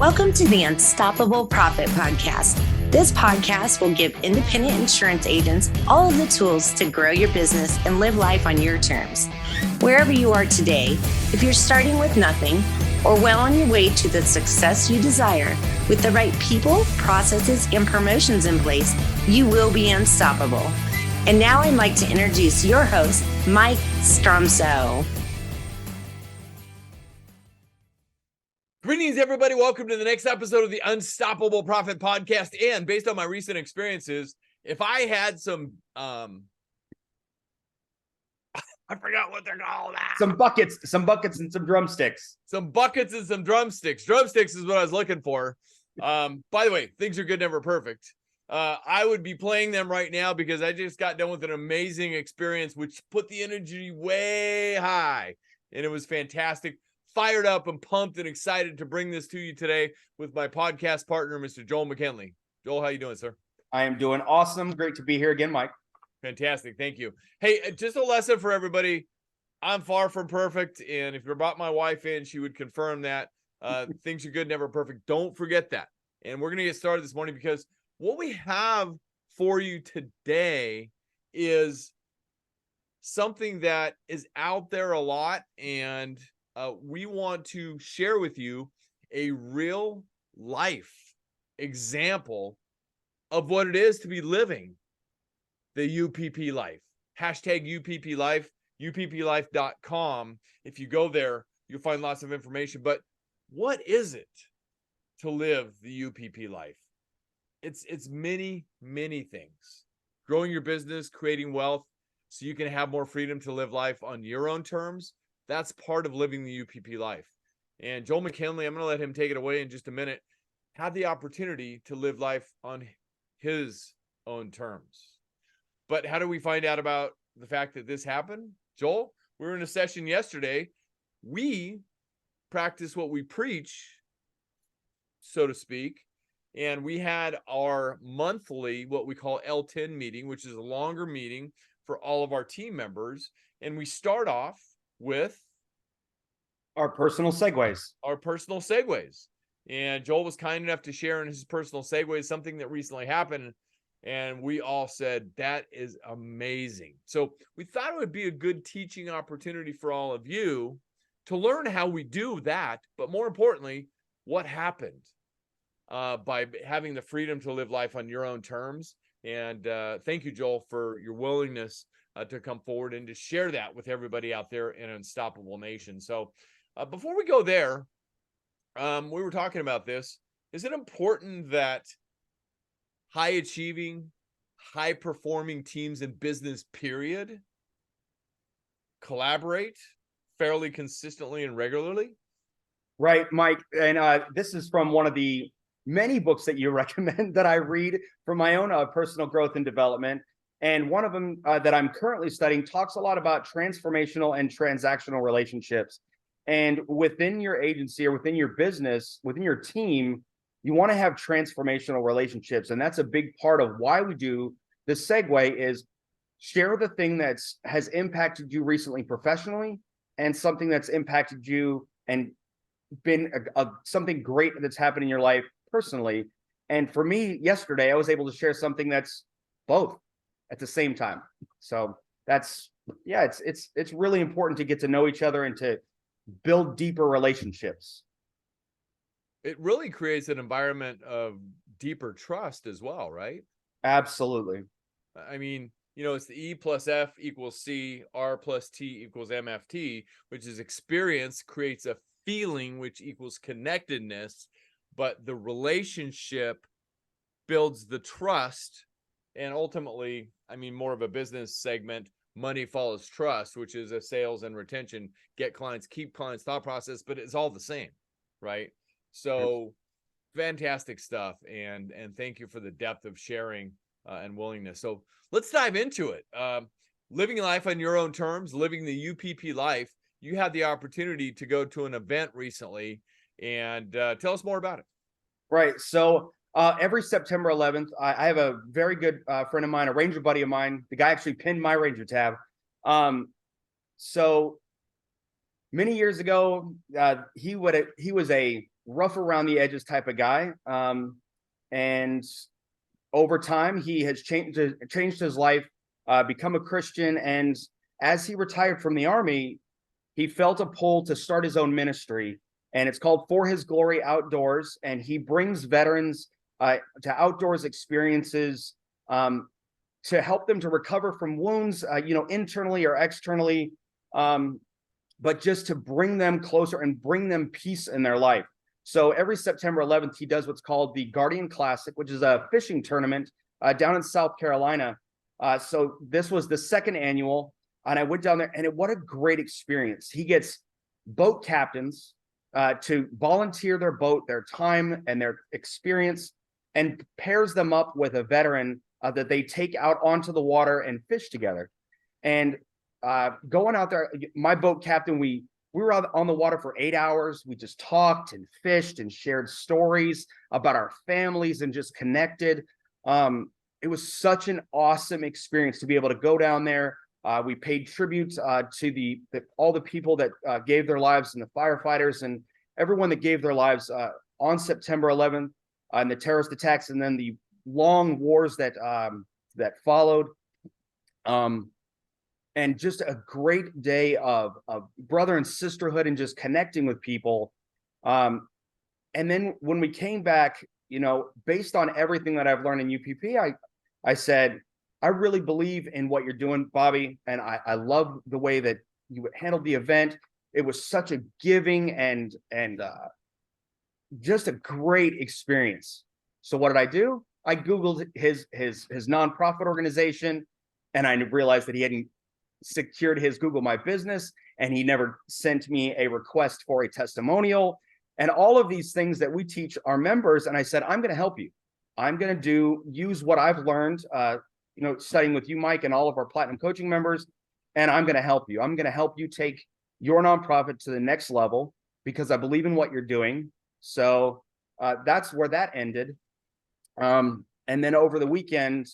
Welcome to the Unstoppable Profit Podcast. This podcast will give independent insurance agents all of the tools to grow your business and live life on your terms. Wherever you are today, if you're starting with nothing or well on your way to the success you desire, with the right people, processes, and promotions in place, you will be unstoppable. And now I'd like to introduce your host, Mike Stromsoe. Greetings, everybody. Welcome to the next episode of the Unstoppable Profit Podcast. And based on my recent experiences, if I had some, I forgot what they're called. Some buckets and some drumsticks. Some buckets and some drumsticks. Drumsticks is what I was looking for. By the way, things are good, never perfect. I would be playing them right now because I just got done with an amazing experience, which put the energy way high. And it was fantastic. Fired up and pumped and excited to bring this to you today with my podcast partner, Mr. Joel McKinley. Joel, how you doing, sir? I am doing awesome. Great to be here again, Mike. Fantastic. Thank you. Hey, just a lesson for everybody. I'm far from perfect. And if you brought my wife in, she would confirm that. Things are good, never perfect. Don't forget that. And we're going to get started this morning because what we have for you today is something that is out there a lot, and we want to share with you a real life example of what it is to be living the UPP life. Hashtag UPP life, upplife.com. If you go there, you'll find lots of information. But what is it to live the UPP life? It's many, many things. Growing your business, creating wealth so you can have more freedom to live life on your own terms. That's part of living the UPP life. And Joel McKinley, I'm going to let him take it away in just a minute, had the opportunity to live life on his own terms. But how do we find out about the fact that this happened? Joel, we were in a session yesterday. We practice what we preach, so to speak. And we had our monthly, what we call L10 meeting, which is a longer meeting for all of our team members. And we start off with our personal segues. And Joel was kind enough to share in his personal segues something that recently happened. And we all said, that is amazing. So we thought it would be a good teaching opportunity for all of you to learn how we do that. But more importantly, what happened by having the freedom to live life on your own terms. And thank you, Joel, for your willingness to come forward and to share that with everybody out there in Unstoppable Nation. So before we go there, we were talking about this. Is it important that high achieving, high performing teams in business, period, collaborate fairly consistently and regularly? Right, Mike. And this is from one of the many books that you recommend that I read for my own personal growth and development. And one of them that I'm currently studying talks a lot about transformational and transactional relationships. And within your agency or within your business, within your team, you want to have transformational relationships. And that's a big part of why we do the segue is share the thing that's has impacted you recently professionally and something that's impacted you and been something great that's happened in your life personally. And for me, yesterday, I was able to share something that's both at the same time. So that's, yeah, it's really important to get to know each other and to build deeper relationships. It really creates an environment of deeper trust as well, right? Absolutely. I mean, you know, it's the E plus F equals C, R plus T equals MFT, which is experience creates a feeling, which equals connectedness, but the relationship builds the trust. And ultimately, I mean, more of a business segment, money follows trust, which is a sales and retention, get clients, keep clients thought process, but it's all the same, right? So fantastic stuff. And thank you for the depth of sharing and willingness. So let's dive into it. Living life on your own terms, living the UPP life. You had the opportunity to go to an event recently, and tell us more about it. Right. So every September 11th, I have a very good friend of mine, a Ranger buddy of mine. The guy actually pinned my Ranger tab. So many years ago, he was a rough around the edges type of guy. And over time, he has changed his life, become a Christian. And as he retired from the Army, he felt a pull to start his own ministry. And it's called For His Glory Outdoors. And he brings veterans to outdoors experiences to help them to recover from wounds, internally or externally, but just to bring them closer and bring them peace in their life. So every September 11th, he does what's called the Guardian Classic, which is a fishing tournament down in South Carolina. So this was the second annual, and I went down there, and what a great experience. He gets boat captains to volunteer their boat, their time, and their experience, and pairs them up with a veteran that they take out onto the water and fish together. And going out there, my boat captain, we were out on the water for 8 hours. We just talked and fished and shared stories about our families and just connected. It was such an awesome experience to be able to go down there. We paid tribute to all the people that gave their lives, and the firefighters and everyone that gave their lives on September 11th and the terrorist attacks, and then the long wars that followed. And just a great day of brother and sisterhood and just connecting with people. And then when we came back, based on everything that I've learned in UPP, I said, I really believe in what you're doing, Bobby. And I love the way that you handled the event. It was such a giving and just a great experience. So what did I do? I Googled his nonprofit organization, and I realized that he hadn't secured his Google My Business, and he never sent me a request for a testimonial, and all of these things that we teach our members. And I said, I'm going to help you. I'm going to use what I've learned, studying with you, Mike, and all of our Platinum Coaching members, and I'm going to help you. I'm going to help you take your nonprofit to the next level because I believe in what you're doing. So that's where that ended. And then over the weekend,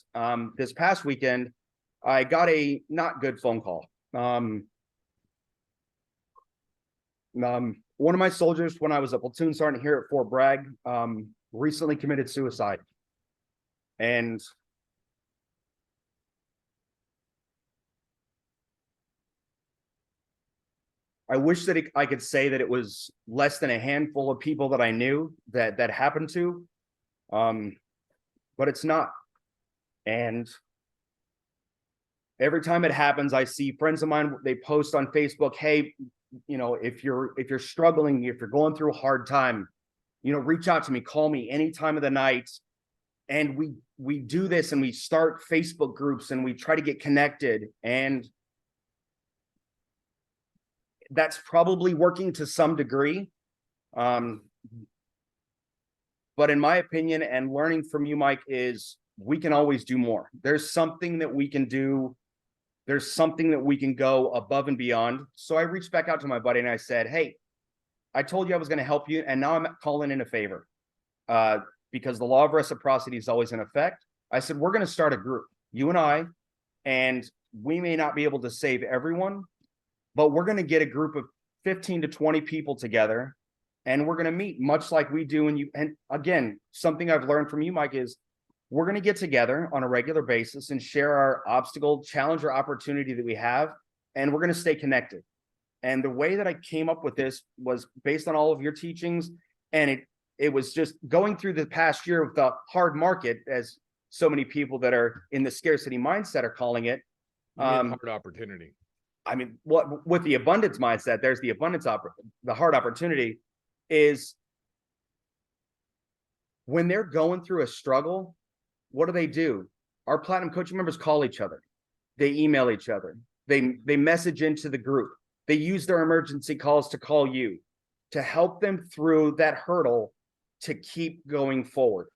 this past weekend, I got a not good phone call. One of my soldiers, when I was a platoon sergeant here at Fort Bragg, recently committed suicide. And I wish that I could say that it was less than a handful of people that I knew that happened to, but it's not. And every time it happens, I see friends of mine, they post on Facebook, hey, if you're struggling, if you're going through a hard time, reach out to me, call me any time of the night. And we do this, and we start Facebook groups, and we try to get connected. And that's probably working to some degree. But in my opinion, and learning from you, Mike, is we can always do more. There's something that we can do. There's something that we can go above and beyond. So I reached back out to my buddy and I said, hey, I told you I was going to help you, and now I'm calling in a favor because the law of reciprocity is always in effect. I said, we're going to start a group, you and I, and we may not be able to save everyone, but we're going to get a group of 15 to 20 people together, and we're going to meet much like we do. And again, something I've learned from you, Mike, is we're going to get together on a regular basis and share our obstacle, challenge, or opportunity that we have, and we're going to stay connected. And the way that I came up with this was based on all of your teachings, and it was just going through the past year of the hard market, as so many people that are in the scarcity mindset are calling it. Hard opportunity. I mean, what with the abundance mindset, there's the the hard opportunity is when they're going through a struggle. What do? Our Platinum Coaching members call each other. They email each other. They message into the group. They use their emergency calls to call you to help them through that hurdle to keep going forward.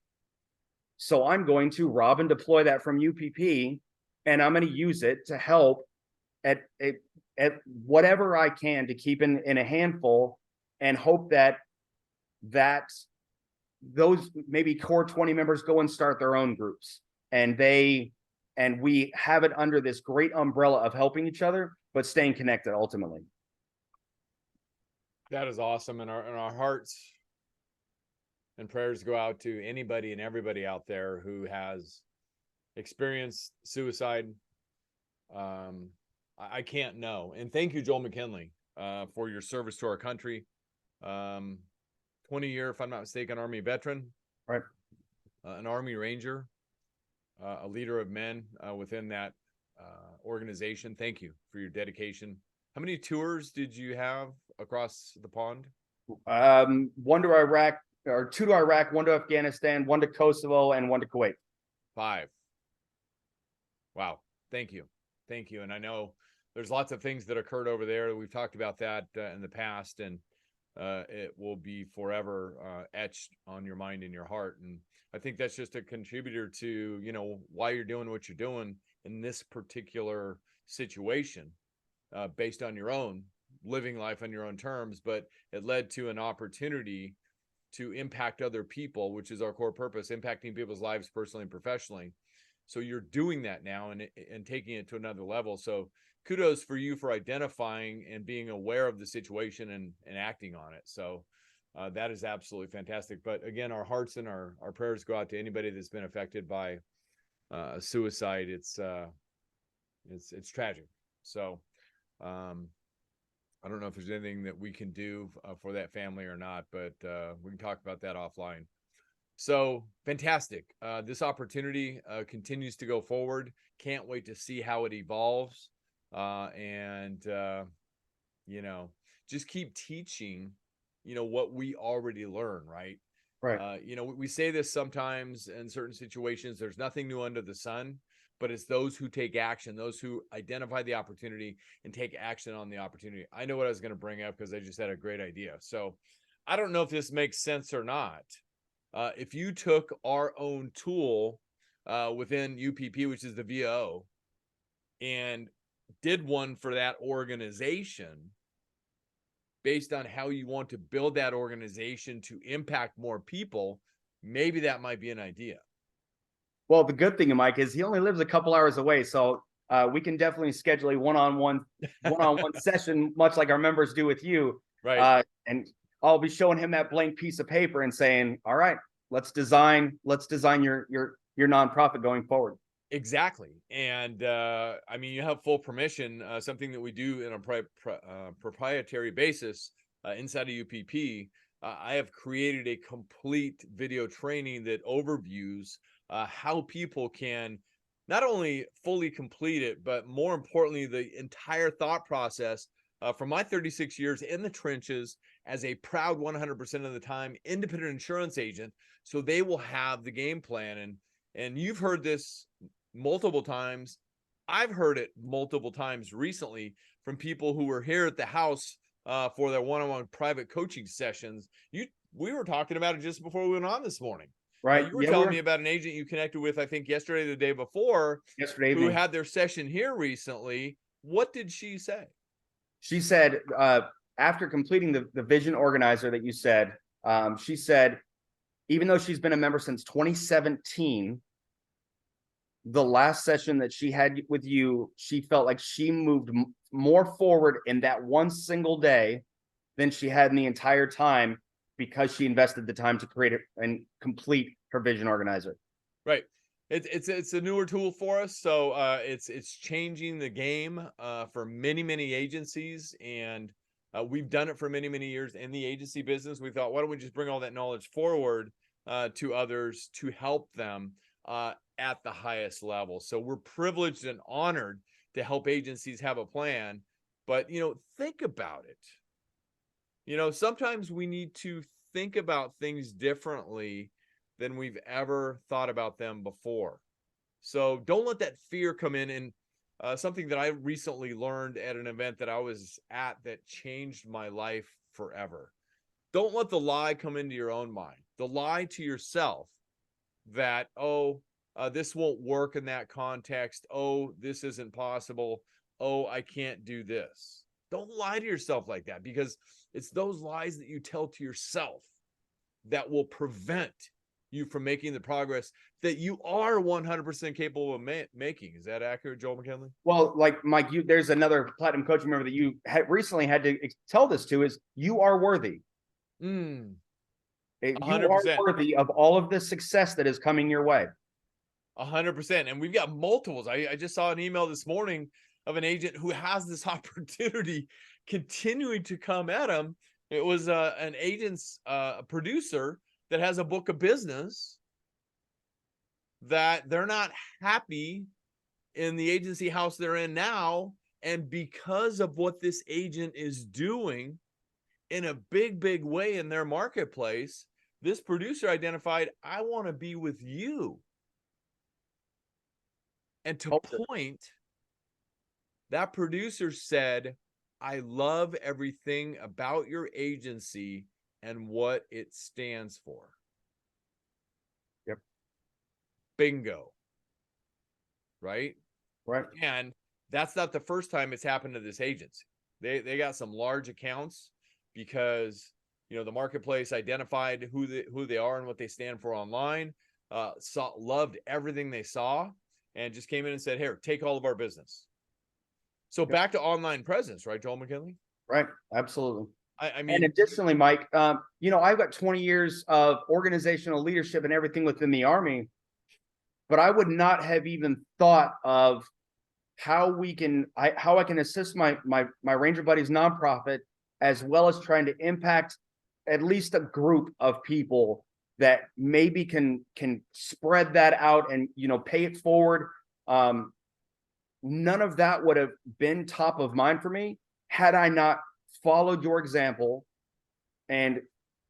So I'm going to rob and deploy that from UPP, and I'm going to use it to help at whatever I can to keep in a handful, and hope that those maybe core 20 members go and start their own groups, and we have it under this great umbrella of helping each other, but staying connected ultimately. That is awesome. And our hearts And prayers go out to anybody and everybody out there who has experienced suicide. I can't know. And thank you, Joel McKinley, for your service to our country. 20-year, if I'm not mistaken, Army veteran, Right. An Army Ranger, a leader of men within that organization. Thank you for your dedication. How many tours did you have across the pond? One to Iraq, or 2 to Iraq, 1 to Afghanistan, 1 to Kosovo, and 1 to Kuwait. 5. Wow. Thank you. Thank you. And I know there's lots of things that occurred over there. We've talked about that in the past, and it will be forever etched on your mind and your heart. And I think that's just a contributor to, you know, why you're doing what you're doing in this particular situation, based on your own living life on your own terms. But it led to an opportunity to impact other people, which is our core purpose, impacting people's lives personally and professionally. So you're doing that now and taking it to another level. So kudos for you for identifying and being aware of the situation and acting on it. So that is absolutely fantastic. But again, our hearts and our prayers go out to anybody that's been affected by suicide. It's tragic. So I don't know if there's anything that we can do for that family or not, but we can talk about that offline. So fantastic. This opportunity continues to go forward. Can't wait to see how it evolves. You know, just keep teaching, you know, what we already learn, right? Right. You know, we say this sometimes in certain situations, there's nothing new under the sun, but it's those who take action, those who identify the opportunity and take action on the opportunity. I know what I was going to bring up because I just had a great idea. So I don't know if this makes sense or not. If you took our own tool within UPP, which is the VO, and did one for that organization based on how you want to build that organization to impact more people, maybe that might be an idea. Well, the good thing, Mike, is he only lives a couple hours away, so we can definitely schedule a one-on-one session, much like our members do with you. Right. And I'll be showing him that blank piece of paper and saying, "All right, let's design your nonprofit going forward." Exactly. And I mean, you have full permission, something that we do in a proprietary basis inside of UPP. I have created a complete video training that overviews how people can not only fully complete it, but more importantly, the entire thought process from my 36 years in the trenches as a proud 100% of the time independent insurance agent. So they will have the game plan. And you've heard this multiple times. I've heard it multiple times recently from people who were here at the house for their one-on-one private coaching sessions. We were talking about it just before we went on this morning. Right. You were telling me about an agent you connected with, I think yesterday, the day before, yesterday who evening, had their session here recently. What did she say? She said, after completing the vision organizer that you said, she said, even though she's been a member since 2017, the last session that she had with you, she felt like she moved more forward in that one single day than she had in the entire time, because she invested the time to create it and complete her vision organizer. Right. It's a newer tool for us. So it's changing the game for many agencies. And we've done it for many years in the agency business. We thought, why don't we just bring all that knowledge forward to others to help them at the highest level. So we're privileged and honored to help agencies have a plan. But, you know, think about it. You know, sometimes we need to think about things differently than we've ever thought about them before. So don't let that fear come in. And something that I recently learned at an event that I was at that changed my life forever. Don't let the lie come into your own mind. The lie to yourself that, this won't work in that context. Oh, this isn't possible. Oh, I can't do this. Don't lie to yourself like that, because it's those lies that you tell to yourself that will prevent you from making the progress that you are 100% capable of making. Is that accurate, Joel McKinley? Well, like Mike, there's another platinum coaching member that you recently had to tell this to, is you are worthy. You are 100%. worthy of all of the success that is coming your way. 100%. And we've got multiples. I just saw an email this morning of an agent who has this opportunity continuing to come at him. It was an agent's producer that has a book of business that they're not happy in the agency house they're in now. And because of what this agent is doing in a big, big way in their marketplace, this producer identified, I want to be with you. And to point, that producer said, I love everything about your agency and what it stands for. Yep. Bingo. Right? Right. And that's not the first time it's happened to this agency. They got some large accounts because, you know, the marketplace identified who they are and what they stand for online, loved everything they saw, and just came in and said, here, take all of our business. So back to online presence, right, Joel McKinley? Right. Absolutely. I mean, and additionally, Mike, you know, I've got 20 years of organizational leadership and everything within the Army, but I would not have even thought of how I can assist my Ranger Buddies nonprofit, as well as trying to impact at least a group of people that maybe can spread that out and, you know, pay it forward. None of that would have been top of mind for me had I not followed your example and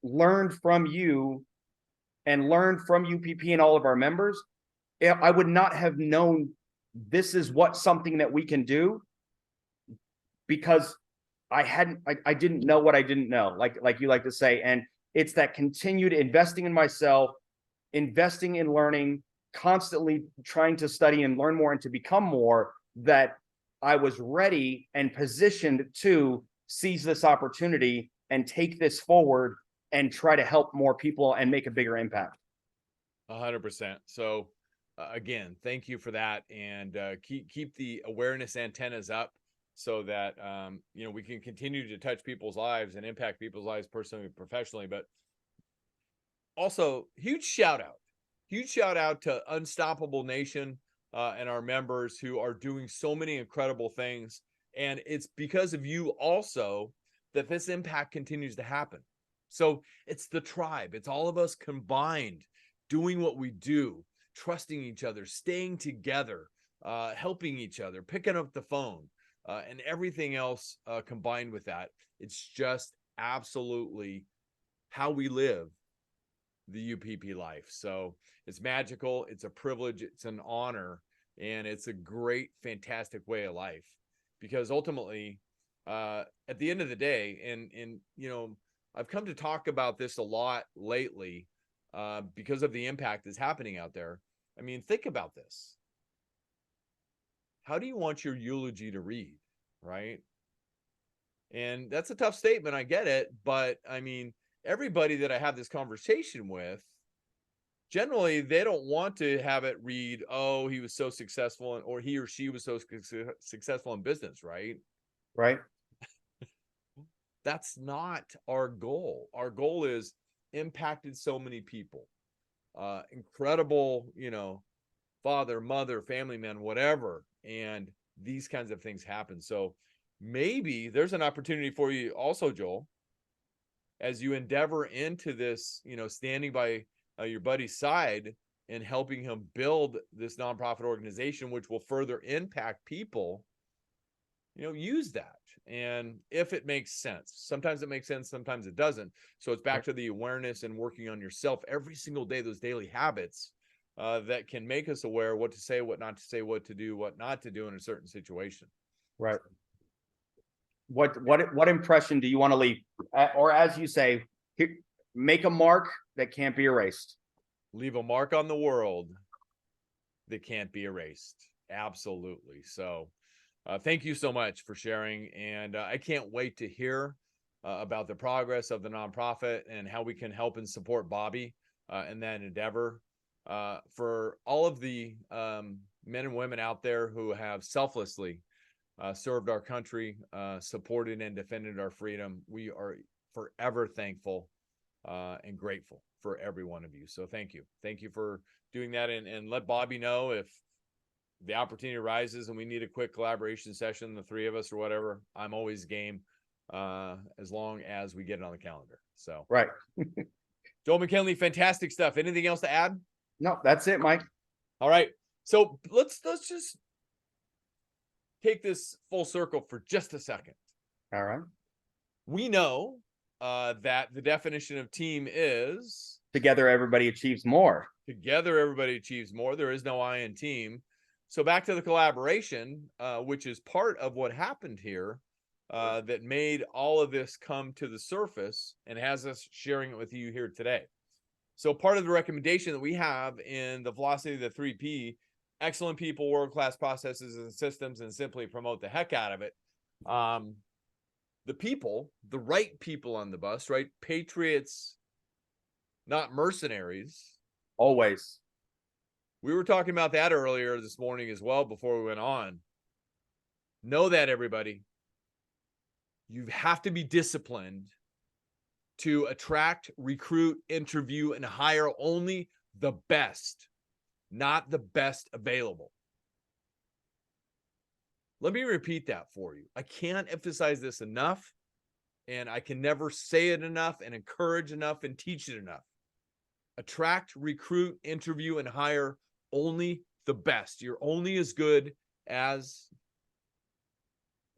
learned from you and learned from UPP and all of our members. I would not have known this is something that we can do, because I didn't know what I didn't know, like you like to say. And it's that continued investing in myself, investing in learning, constantly trying to study and learn more and to become more, that I was ready and positioned to seize this opportunity and take this forward and try to help more people and make a bigger impact. 100%. So again, thank you for that, and keep the awareness antennas up so that you know, we can continue to touch people's lives and impact people's lives personally and professionally. But also, huge shout out to Unstoppable Nation and our members who are doing so many incredible things. And it's because of you also that this impact continues to happen. So it's the tribe. It's all of us combined doing what we do, trusting each other, staying together, helping each other, picking up the phone, and everything else combined with that. It's just absolutely how we live the UPP life. So it's magical. It's a privilege. It's an honor. And it's a great, fantastic way of life, because ultimately, at the end of the day, and you know, I've come to talk about this a lot lately because of the impact that's happening out there. I mean, think about this. How do you want your eulogy to read, right? And that's a tough statement. I get it. But I mean, everybody that I have this conversation with, generally, they don't want to have it read, oh, he was so successful, or he or she was so successful in business, right? Right. That's not our goal. Our goal is impacted so many people, incredible, you know, father, mother, family man, whatever. And these kinds of things happen. So maybe there's an opportunity for you also, Joel, as you endeavor into this, you know, standing by your buddy's side and helping him build this nonprofit organization, which will further impact people. You know, use that. And if it makes sense, sometimes it makes sense, sometimes it doesn't. So it's back to the awareness and working on yourself every single day, those daily habits that can make us aware what to say, what not to say, what to do, what not to do in a certain situation. Right. What impression do you want to leave? Or as you say, make a mark that can't be erased. Leave a mark on the world that can't be erased. Absolutely. So thank you so much for sharing. And I can't wait to hear about the progress of the nonprofit and how we can help and support Bobby in that endeavor. For all of the men and women out there who have selflessly served our country, supported and defended our freedom, we are forever thankful and grateful for every one of you. So thank you. Thank you for doing that. And let Bobby know if the opportunity arises and we need a quick collaboration session, the three of us or whatever. I'm always game, as long as we get it on the calendar. So Right. Joel McKinley, fantastic stuff. Anything else to add? No, that's it, Mike. All right. So let's just take this full circle for just a second. All right. We know that the definition of team is Together, everybody achieves more. together, everybody achieves more. There is no I in team. So back to the collaboration, which is part of what happened here, that made all of this come to the surface and has us sharing it with you here today. So part of the recommendation that we have in the philosophy of the 3P, excellent people, world-class processes and systems, and simply promote the heck out of it. The people, the right people on the bus, right? Patriots, not mercenaries. Always. We were talking about that earlier this morning as well before we went on. Know that, everybody. You have to be disciplined to attract, recruit, interview, and hire only the best, not the best available. Let me repeat that for you. I can't emphasize this enough, and I can never say it enough and encourage enough and teach it enough. Attract, recruit, interview, and hire only the best. You're only as good as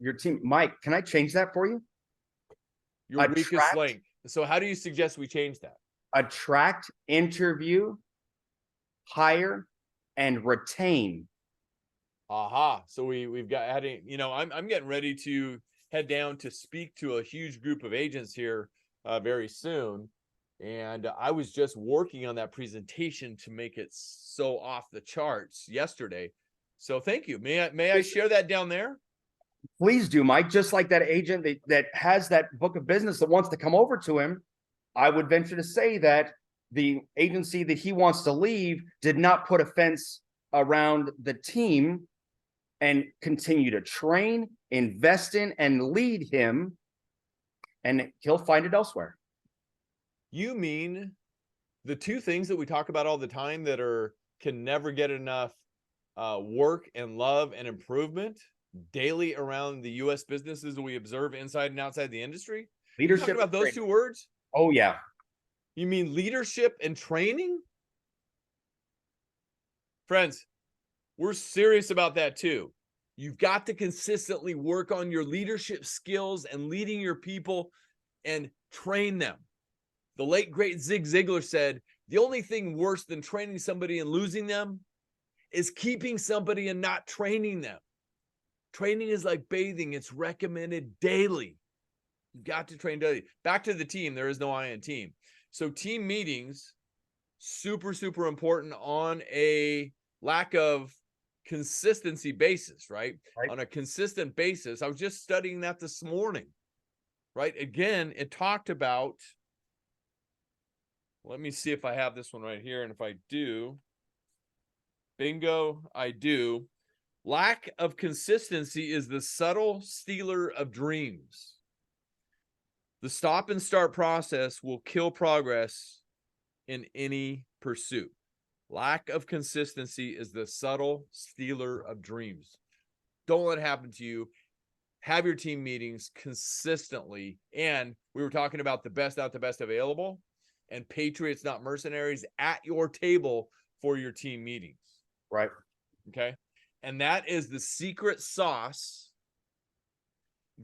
your team. Mike, can I change that for you? Your weakest link. So how do you suggest we change that? Attract, interview, hire, and retain. Aha. So we've got adding, I'm getting ready to head down to speak to a huge group of agents here very soon. And I was just working on that presentation to make it so off the charts yesterday. So thank you. May I share that down there? Please do, Mike. Just like that agent that has that book of business that wants to come over to him, I would venture to say that the agency that he wants to leave did not put a fence around the team and continue to train, invest in, and lead him, and he'll find it elsewhere. You mean the two things that we talk about all the time that can never get enough work and love and improvement daily around the U.S. businesses that we observe inside and outside the industry? Leadership. Talking about those two words? Oh, yeah. You mean leadership and training? Friends, we're serious about that too. You've got to consistently work on your leadership skills and leading your people and train them. The late, great Zig Ziglar said, the only thing worse than training somebody and losing them is keeping somebody and not training them. Training is like bathing. It's recommended daily. You've got to train daily. Back to the team. There is no I in team. So team meetings, super, super important on a lack of consistency basis, right? On a consistent basis. I was just studying that this morning, right? Again, it talked about, let me see if I have this one right here. And if I do, bingo, I do. Lack of consistency is the subtle stealer of dreams. The stop and start process will kill progress in any pursuit. Lack of consistency is the subtle stealer of dreams. Don't let it happen to you. Have your team meetings consistently. And we were talking about the best, not the best available, and Patriots, not mercenaries, at your table for your team meetings. Right. Okay. And that is the secret sauce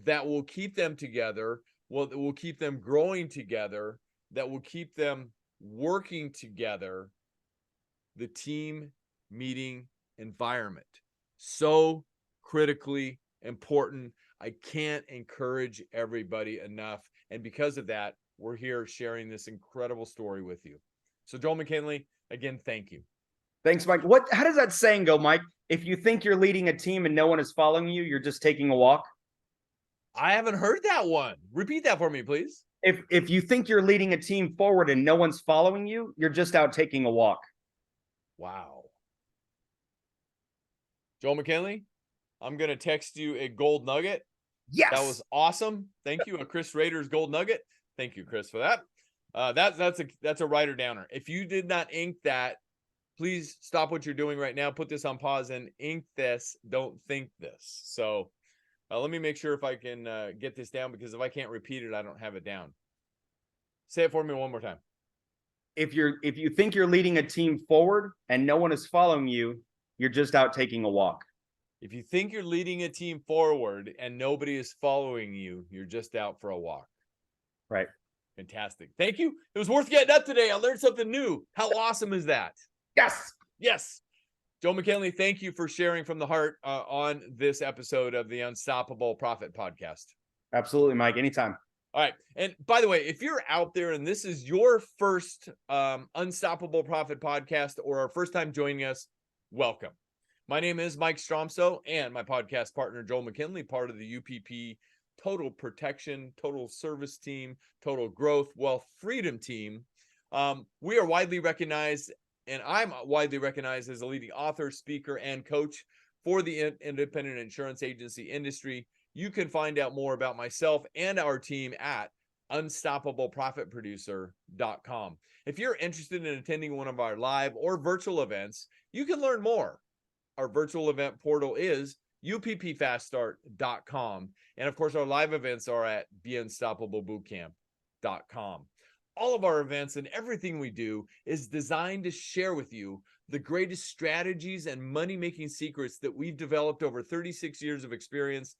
that will keep them together. Well, that will keep them growing together, that will keep them working together. The team meeting environment. So critically important. I can't encourage everybody enough. And because of that, we're here sharing this incredible story with you. So Joel McKinley, again, thank you. Thanks, Mike. How does that saying go, Mike? If you think you're leading a team and no one is following you, you're just taking a walk. I haven't heard that one. Repeat that for me, please. If you think you're leading a team forward and no one's following you, you're just out taking a walk. Wow. Joel McKinley, I'm going to text you a gold nugget. Yes. That was awesome. Thank you. A Chris Rader's gold nugget. Thank you, Chris, for that. That's a writer downer. If you did not ink that, please stop what you're doing right now. Put this on pause and ink this. Don't think this. So let me make sure if I can get this down, because if I can't repeat it, I don't have it down. Say it for me one more time. If you think you're leading a team forward and no one is following you, you're just out taking a walk. If you think you're leading a team forward and nobody is following you, you're just out for a walk. Right. Fantastic. Thank you. It was worth getting up today. I learned something new. How awesome is that? Yes. Yes. Joel McKinley, thank you for sharing from the heart on this episode of the Unstoppable Profit Podcast. Absolutely, Mike. Anytime. All right. And by the way, if you're out there and this is your first Unstoppable Profit Podcast or our first time joining us, welcome. My name is Mike Stromsoe, and my podcast partner, Joel McKinley, part of the UPP Total Protection, Total Service Team, Total Growth, Wealth Freedom Team. We are widely recognized, and I'm widely recognized as a leading author, speaker, and coach for the independent insurance agency industry. You can find out more about myself and our team at unstoppableprofitproducer.com. If you're interested in attending one of our live or virtual events, you can learn more. Our virtual event portal is uppfaststart.com. And of course, our live events are at beunstoppablebootcamp.com. All of our events and everything we do is designed to share with you the greatest strategies and money-making secrets that we've developed over 36 years of experience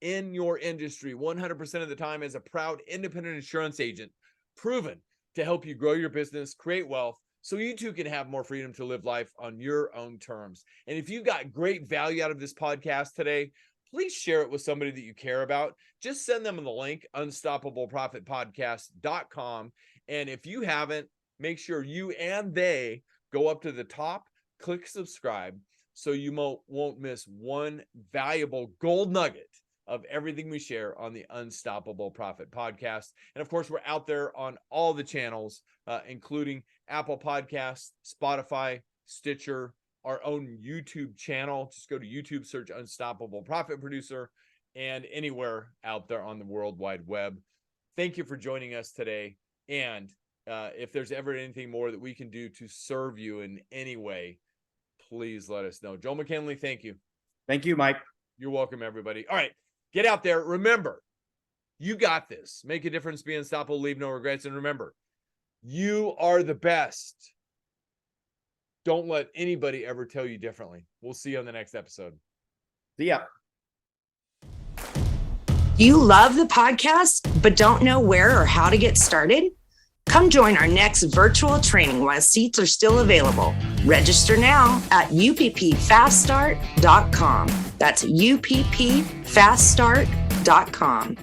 in your industry, 100% of the time as a proud independent insurance agent, proven to help you grow your business, create wealth, so you too can have more freedom to live life on your own terms. And if you got great value out of this podcast today, please share it with somebody that you care about. Just send them the link, unstoppableprofitpodcast.com. And if you haven't, make sure you and they go up to the top, click subscribe, so you won't miss one valuable gold nugget of everything we share on the Unstoppable Profit Podcast. And of course, we're out there on all the channels, including Apple Podcasts, Spotify, Stitcher, our own YouTube channel. Just go to YouTube, search Unstoppable Profit Producer, and anywhere out there on the World Wide Web. Thank you for joining us today. And if there's ever anything more that we can do to serve you in any way, please let us know. Joel McKinley, thank you. Thank you, Mike. You're welcome, everybody. All right. Get out there. Remember, you got this. Make a difference, be unstoppable, leave no regrets. And remember, you are the best. Don't let anybody ever tell you differently. We'll see you on the next episode. See ya. Do you love the podcast, but don't know where or how to get started? Come join our next virtual training while seats are still available. Register now at uppfaststart.com. That's uppfaststart.com.